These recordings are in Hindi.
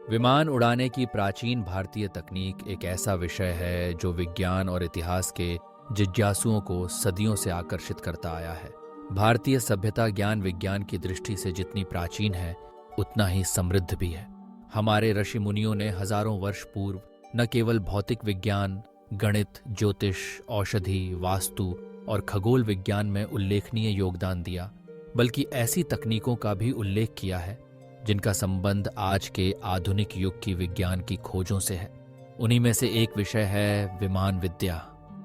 विमान उड़ाने की प्राचीन भारतीय तकनीक एक ऐसा विषय है जो विज्ञान और इतिहास के जिज्ञासुओं को सदियों से आकर्षित करता आया है। भारतीय सभ्यता ज्ञान विज्ञान की दृष्टि से जितनी प्राचीन है, उतना ही समृद्ध भी है। हमारे ऋषि मुनियों ने हजारों वर्ष पूर्व न केवल भौतिक विज्ञान, गणित, ज्योतिष, औषधि, वास्तु और खगोल विज्ञान में उल्लेखनीय योगदान दिया, बल्कि ऐसी तकनीकों का भी उल्लेख किया है जिनका संबंध आज के आधुनिक युग की विज्ञान की खोजों से है। उन्हीं में से एक विषय है विमान विद्या।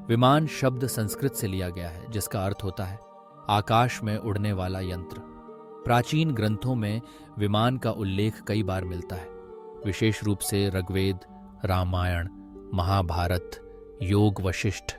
विमान शब्द संस्कृत से लिया गया है, जिसका अर्थ होता है आकाश में उड़ने वाला यंत्र। प्राचीन ग्रंथों में विमान का उल्लेख कई बार मिलता है, विशेष रूप से ऋग्वेद, रामायण, महाभारत, योग वशिष्ठ,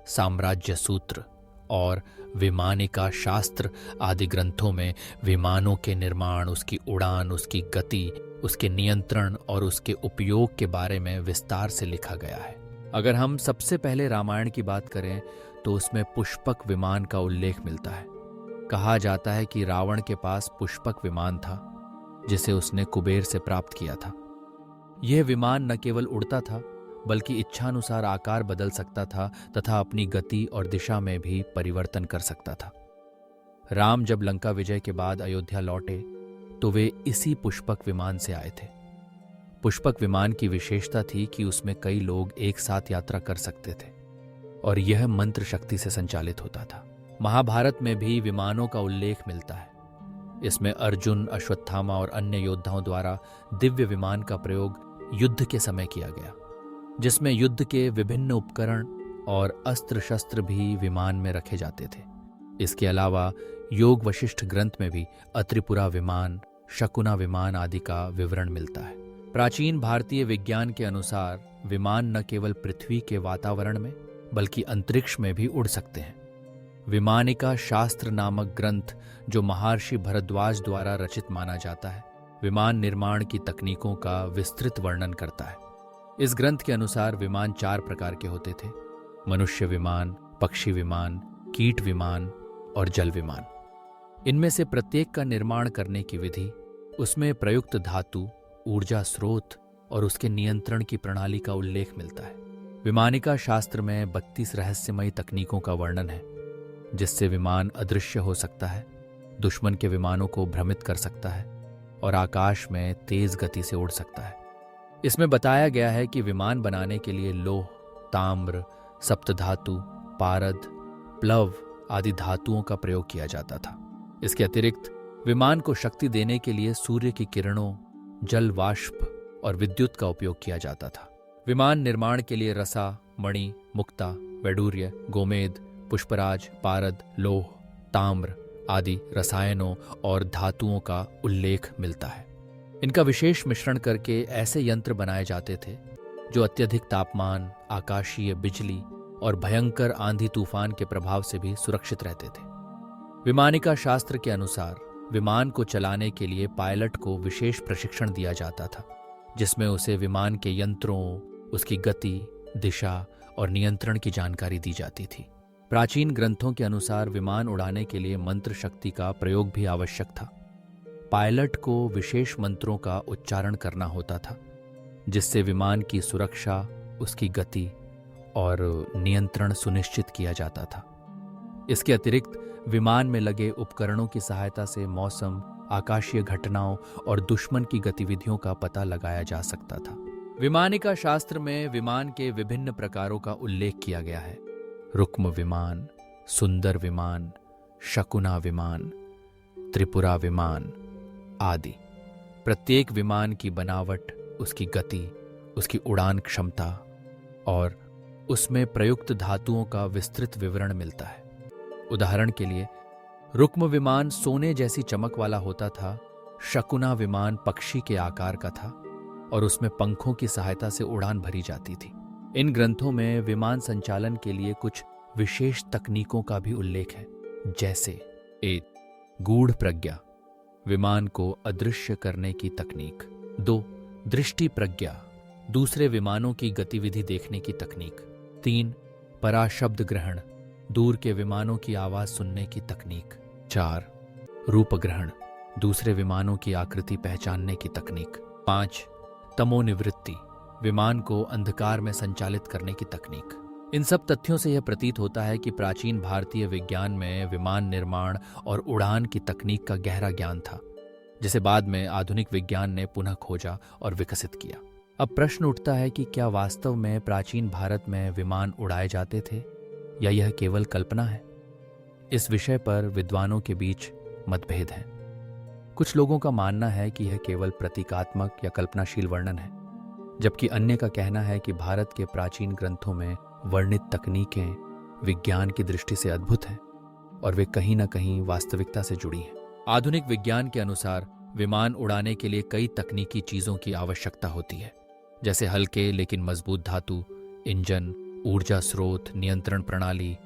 साम्राज्य सूत्र और विमानिका शास्त्र आदि ग्रंथों में विमानों के निर्माण, उसकी उड़ान, उसकी गति, उसके नियंत्रण और उसके उपयोग के बारे में विस्तार से लिखा गया है। अगर हम सबसे पहले रामायण की बात करें तो उसमें पुष्पक विमान का उल्लेख मिलता है। कहा जाता है कि रावण के पास पुष्पक विमान था, जिसे उसने कुबेर से प्राप्त किया था। यह विमान न केवल उड़ता था, बल्कि इच्छानुसार आकार बदल सकता था तथा अपनी गति और दिशा में भी परिवर्तन कर सकता था। राम जब लंका विजय के बाद अयोध्या लौटे तो वे इसी पुष्पक विमान से आए थे। पुष्पक विमान की विशेषता थी कि उसमें कई लोग एक साथ यात्रा कर सकते थे और यह मंत्र शक्ति से संचालित होता था। महाभारत में भी विमानों का उल्लेख मिलता है। इसमें अर्जुन, अश्वत्थामा और अन्य योद्धाओं द्वारा दिव्य विमान का प्रयोग युद्ध के समय किया गया, जिसमें युद्ध के विभिन्न उपकरण और अस्त्र शस्त्र भी विमान में रखे जाते थे। इसके अलावा योग वशिष्ठ ग्रंथ में भी अत्रिपुरा विमान, शकुना विमान आदि का विवरण मिलता है। प्राचीन भारतीय विज्ञान के अनुसार विमान न केवल पृथ्वी के वातावरण में बल्कि अंतरिक्ष में भी उड़ सकते हैं। विमानिका शास्त्र नामक ग्रंथ, जो महर्षि भरद्वाज द्वारा रचित माना जाता है, विमान निर्माण की तकनीकों का विस्तृत वर्णन करता है। इस ग्रंथ के अनुसार विमान 4 प्रकार के होते थे: मनुष्य विमान, पक्षी विमान, कीट विमान और जल विमान। इनमें से प्रत्येक का निर्माण करने की विधि, उसमें प्रयुक्त धातु, ऊर्जा स्रोत और उसके नियंत्रण की प्रणाली का उल्लेख मिलता है। विमानिका शास्त्र में 32 रहस्यमयी तकनीकों का वर्णन है, जिससे विमान अदृश्य हो सकता है, दुश्मन के विमानों को भ्रमित कर सकता है और आकाश में तेज गति से उड़ सकता है। इसमें बताया गया है कि विमान बनाने के लिए लोह, ताम्र, सप्तधातु, पारद, प्लव आदि धातुओं का प्रयोग किया जाता था। इसके अतिरिक्त विमान को शक्ति देने के लिए सूर्य की किरणों, जल वाष्प और विद्युत का उपयोग किया जाता था। विमान निर्माण के लिए रसा, मणि, मुक्ता, वैडूर्य, गोमेद, पुष्पराज, पारद, लोह, ताम्र आदि रसायनों और धातुओं का उल्लेख मिलता है। इनका विशेष मिश्रण करके ऐसे यंत्र बनाए जाते थे जो अत्यधिक तापमान, आकाशीय बिजली और भयंकर आंधी तूफान के प्रभाव से भी सुरक्षित रहते थे। विमानिका शास्त्र के अनुसार विमान को चलाने के लिए पायलट को विशेष प्रशिक्षण दिया जाता था, जिसमें उसे विमान के यंत्रों, उसकी गति, दिशा और नियंत्रण की जानकारी दी जाती थी। प्राचीन ग्रंथों के अनुसार विमान उड़ाने के लिए मंत्र शक्ति का प्रयोग भी आवश्यक था। पायलट को विशेष मंत्रों का उच्चारण करना होता था, जिससे विमान की सुरक्षा, उसकी गति और नियंत्रण सुनिश्चित किया जाता था। इसके अतिरिक्त विमान में लगे उपकरणों की सहायता से मौसम, आकाशीय घटनाओं और दुश्मन की गतिविधियों का पता लगाया जा सकता था। विमानिका शास्त्र में विमान के विभिन्न प्रकारों का उल्लेख किया गया है: रुक्म विमान, सुंदर विमान, शकुना विमान, त्रिपुरा विमान आदि। प्रत्येक विमान की बनावट, उसकी गति, उसकी उड़ान क्षमता और उसमें प्रयुक्त धातुओं का विस्तृत विवरण मिलता है। उदाहरण के लिए, रुक्म विमान सोने जैसी चमक वाला होता था, शकुना विमान पक्षी के आकार का था और उसमें पंखों की सहायता से उड़ान भरी जाती थी। इन ग्रंथों में विमान संचालन के लिए कुछ विशेष तकनीकों का भी उल्लेख है, जैसे 1. गूढ़ प्रज्ञा, विमान को अदृश्य करने की तकनीक। 2. दृष्टि प्रज्ञा, दूसरे विमानों की गतिविधि देखने की तकनीक। 3. पराशब्द ग्रहण, दूर के विमानों की आवाज सुनने की तकनीक। 4. रूप ग्रहण, दूसरे विमानों की आकृति पहचानने की तकनीक। 5. तमोनिवृत्ति, विमान को अंधकार में संचालित करने की तकनीक। इन सब तथ्यों से यह प्रतीत होता है कि प्राचीन भारतीय विज्ञान में विमान निर्माण और उड़ान की तकनीक का गहरा ज्ञान था, जिसे बाद में आधुनिक विज्ञान ने पुनः खोजा और विकसित किया। अब प्रश्न उठता है कि क्या वास्तव में प्राचीन भारत में विमान उड़ाए जाते थे या यह केवल कल्पना है? इस विषय पर विद्वानों के बीच मतभेद हैं। कुछ लोगों का मानना है कि यह केवल प्रतीकात्मक या कल्पनाशील वर्णन है, जबकि अन्य का कहना है कि भारत के प्राचीन ग्रंथों में वर्णित तकनीकें विज्ञान की दृष्टि से अद्भुत हैं और वे कहीं न कहीं वास्तविकता से जुड़ी हैं। आधुनिक विज्ञान के अनुसार विमान उड़ाने के लिए कई तकनीकी चीजों की आवश्यकता होती है, जैसे हल्के लेकिन मजबूत धातु, इंजन, ऊर्जा स्रोत, नियंत्रण प्रणाली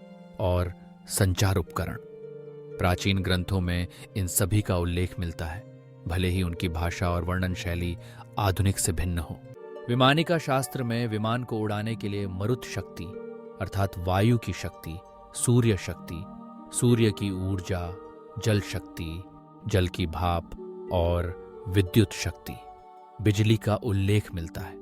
और संचार उपकरण। प्राचीन ग्रंथों में इन सभी का उल्लेख मिलता है, भले ही उनकी भाषा और वर्णन शैली आधुनिक से भिन्न हो। विमानिका शास्त्र में विमान को उड़ाने के लिए मरुत शक्ति अर्थात वायु की शक्ति, सूर्य शक्ति, सूर्य की ऊर्जा, जल शक्ति, जल की भाप और विद्युत शक्ति, बिजली का उल्लेख मिलता है।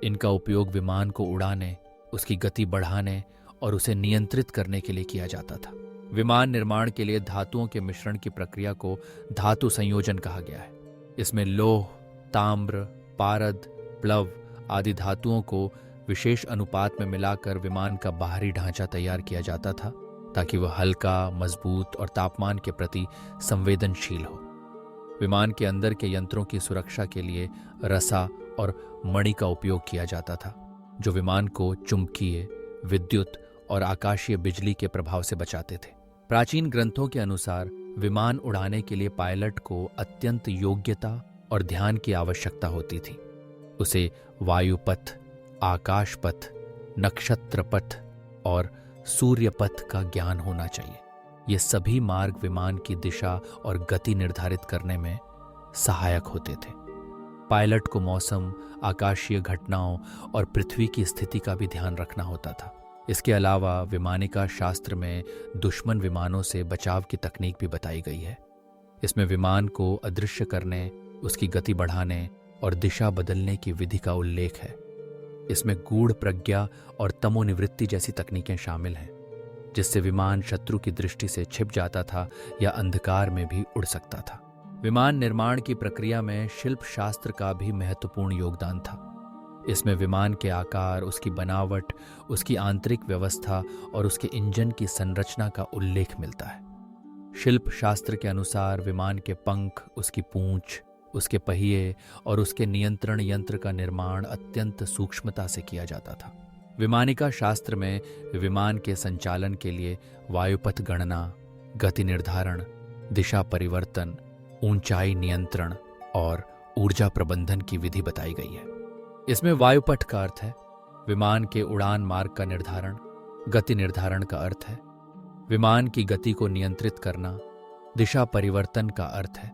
इनका उपयोग विमान को उड़ाने, उसकी गति बढ़ाने और उसे नियंत्रित करने के लिए किया जाता था। विमान निर्माण के लिए धातुओं के मिश्रण की प्रक्रिया को धातु संयोजन कहा गया है। इसमें लौह, ताम्र, पारद, प्लव आदि धातुओं को विशेष अनुपात में मिलाकर विमान का बाहरी ढांचा तैयार किया जाता था, ताकि वह हल्का, मजबूत और तापमान के प्रति संवेदनशील हो। विमान के अंदर के यंत्रों की सुरक्षा के लिए रसा और मणि का उपयोग किया जाता था, जो विमान को चुंबकीय, विद्युत और आकाशीय बिजली के प्रभाव से बचाते थे। प्राचीन ग्रंथों के अनुसार विमान उड़ाने के लिए पायलट को अत्यंत योग्यता और ध्यान की आवश्यकता होती थी। उसे वायुपथ, आकाशपथ, नक्षत्रपथ और सूर्यपथ का ज्ञान होना चाहिए। ये सभी मार्ग विमान की दिशा और गति निर्धारित करने में सहायक होते थे। पायलट को मौसम, आकाशीय घटनाओं और पृथ्वी की स्थिति का भी ध्यान रखना होता था। इसके अलावा विमानिका शास्त्र में दुश्मन विमानों से बचाव की तकनीक भी बताई गई है। इसमें विमान को अदृश्य करने, उसकी गति बढ़ाने और दिशा बदलने की विधि का उल्लेख है। इसमें गूढ़ प्रज्ञा और तमोनिवृत्ति जैसी तकनीकें शामिल हैं, जिससे विमान शत्रु की दृष्टि से छिप जाता था या अंधकार में भी उड़ सकता था। विमान निर्माण की प्रक्रिया में शिल्प शास्त्र का भी महत्वपूर्ण योगदान था। इसमें विमान के आकार, उसकी बनावट, उसकी आंतरिक व्यवस्था और उसके इंजन की संरचना का उल्लेख मिलता है। शिल्प शास्त्र के अनुसार विमान के पंख, उसकी पूंछ, उसके पहिए और उसके नियंत्रण यंत्र का निर्माण अत्यंत सूक्ष्मता से किया जाता था। विमानिका शास्त्र में विमान के संचालन के लिए वायुपथ गणना, गति निर्धारण, दिशा परिवर्तन, ऊंचाई नियंत्रण और ऊर्जा प्रबंधन की विधि बताई गई है। इसमें वायुपथ का अर्थ है विमान के उड़ान मार्ग का निर्धारण, गति निर्धारण का अर्थ है विमान की गति को नियंत्रित करना, दिशा परिवर्तन का अर्थ है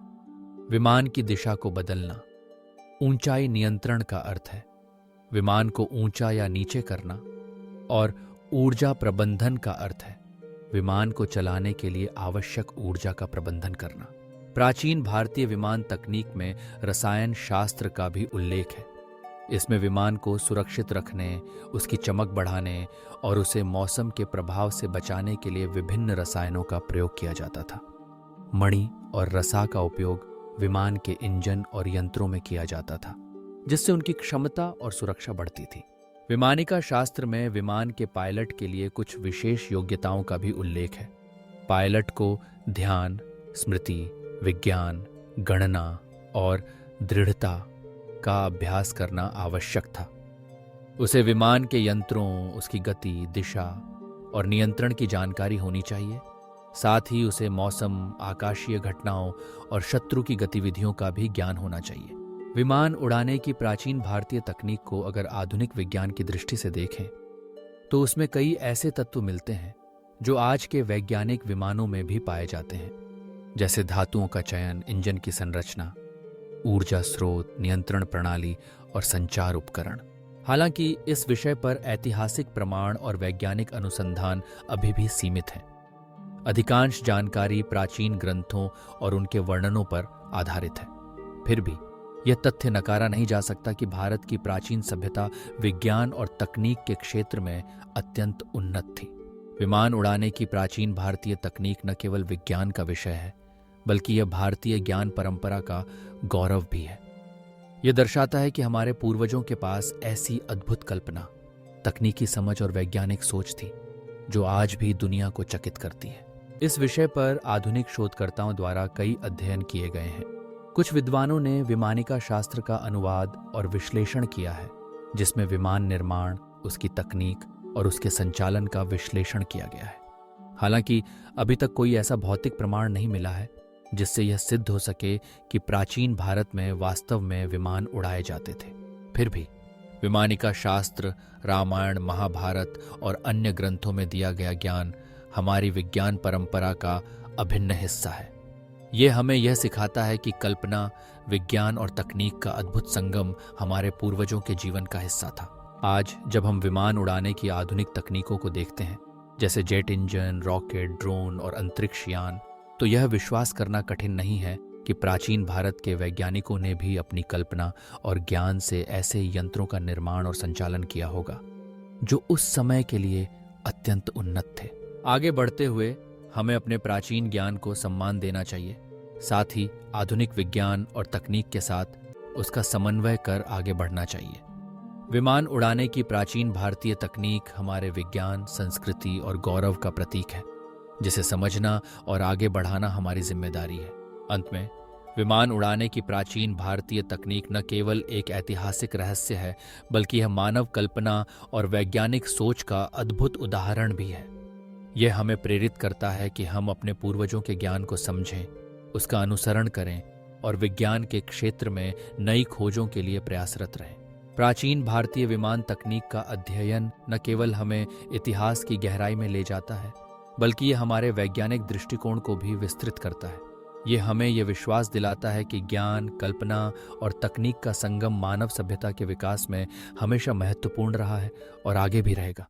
विमान की दिशा को बदलना, ऊंचाई नियंत्रण का अर्थ है विमान को ऊंचा या नीचे करना और ऊर्जा प्रबंधन का अर्थ है विमान को चलाने के लिए आवश्यक ऊर्जा का प्रबंधन करना। प्राचीन भारतीय विमान तकनीक में रसायन शास्त्र का भी उल्लेख है। इसमें विमान को सुरक्षित रखने, उसकी चमक बढ़ाने और उसे मौसम के प्रभाव से बचाने के लिए विभिन्न रसायनों का प्रयोग किया जाता था। मणि और रसा का उपयोग विमान के इंजन और यंत्रों में किया जाता था, जिससे उनकी क्षमता और सुरक्षा बढ़ती थी। विमानिका शास्त्र में विमान के पायलट के लिए कुछ विशेष योग्यताओं का भी उल्लेख है। पायलट को ध्यान, स्मृति, विज्ञान, गणना और दृढ़ता का अभ्यास करना आवश्यक था। उसे विमान के यंत्रों, उसकी गति, दिशा और नियंत्रण की जानकारी होनी चाहिए। साथ ही उसे मौसम, आकाशीय घटनाओं और शत्रु की गतिविधियों का भी ज्ञान होना चाहिए। विमान उड़ाने की प्राचीन भारतीय तकनीक को अगर आधुनिक विज्ञान की दृष्टि से देखें तो उसमें कई ऐसे तत्व मिलते हैं जो आज के वैज्ञानिक विमानों में भी पाए जाते हैं, जैसे धातुओं का चयन, इंजन की संरचना, ऊर्जा स्रोत, नियंत्रण प्रणाली और संचार उपकरण। हालांकि इस विषय पर ऐतिहासिक प्रमाण और वैज्ञानिक अनुसंधान अभी भी सीमित हैं। अधिकांश जानकारी प्राचीन ग्रंथों और उनके वर्णनों पर आधारित है। फिर भी यह तथ्य नकारा नहीं जा सकता कि भारत की प्राचीन सभ्यता विज्ञान और तकनीक के क्षेत्र में अत्यंत उन्नत थी। विमान उड़ाने की प्राचीन भारतीय तकनीक न केवल विज्ञान का विषय है, बल्कि यह भारतीय ज्ञान परंपरा का गौरव भी है। यह दर्शाता है कि हमारे पूर्वजों के पास ऐसी अद्भुत कल्पना, तकनीकी समझ और वैज्ञानिक सोच थी जो आज भी दुनिया को चकित करती है। इस विषय पर आधुनिक शोधकर्ताओं द्वारा कई अध्ययन किए गए हैं। कुछ विद्वानों ने विमानिका शास्त्र का अनुवाद और विश्लेषण किया है, जिसमें विमान निर्माण, उसकी तकनीक और उसके संचालन का विश्लेषण किया गया है। हालांकि अभी तक कोई ऐसा भौतिक प्रमाण नहीं मिला है जिससे यह सिद्ध हो सके कि प्राचीन भारत में वास्तव में विमान उड़ाए जाते थे। फिर भी विमानिका शास्त्र, रामायण, महाभारत और अन्य ग्रंथों में दिया गया ज्ञान हमारी विज्ञान परंपरा का अभिन्न हिस्सा है। यह हमें यह सिखाता है कि कल्पना, विज्ञान और तकनीक का अद्भुत संगम हमारे पूर्वजों के जीवन का हिस्सा था। आज जब हम विमान उड़ाने की आधुनिक तकनीकों को देखते हैं, जैसे जेट इंजन, रॉकेट, ड्रोन और अंतरिक्ष यान, तो यह विश्वास करना कठिन नहीं है कि प्राचीन भारत के वैज्ञानिकों ने भी अपनी कल्पना और ज्ञान से ऐसे यंत्रों का निर्माण और संचालन किया होगा जो उस समय के लिए अत्यंत उन्नत थे। आगे बढ़ते हुए हमें अपने प्राचीन ज्ञान को सम्मान देना चाहिए, साथ ही आधुनिक विज्ञान और तकनीक के साथ उसका समन्वय कर आगे बढ़ना चाहिए। विमान उड़ाने की प्राचीन भारतीय तकनीक हमारे विज्ञान, संस्कृति और गौरव का प्रतीक है, जिसे समझना और आगे बढ़ाना हमारी जिम्मेदारी है। अंत में, विमान उड़ाने की प्राचीन भारतीय तकनीक न केवल एक ऐतिहासिक रहस्य है, बल्कि यह मानव कल्पना और वैज्ञानिक सोच का अद्भुत उदाहरण भी है। यह हमें प्रेरित करता है कि हम अपने पूर्वजों के ज्ञान को समझें, उसका अनुसरण करें और विज्ञान के क्षेत्र में नई खोजों के लिए प्रयासरत रहें। प्राचीन भारतीय विमान तकनीक का अध्ययन न केवल हमें इतिहास की गहराई में ले जाता है, बल्कि यह हमारे वैज्ञानिक दृष्टिकोण को भी विस्तृत करता है। यह हमें यह विश्वास दिलाता है कि ज्ञान, कल्पना और तकनीक का संगम मानव सभ्यता के विकास में हमेशा महत्वपूर्ण रहा है और आगे भी रहेगा।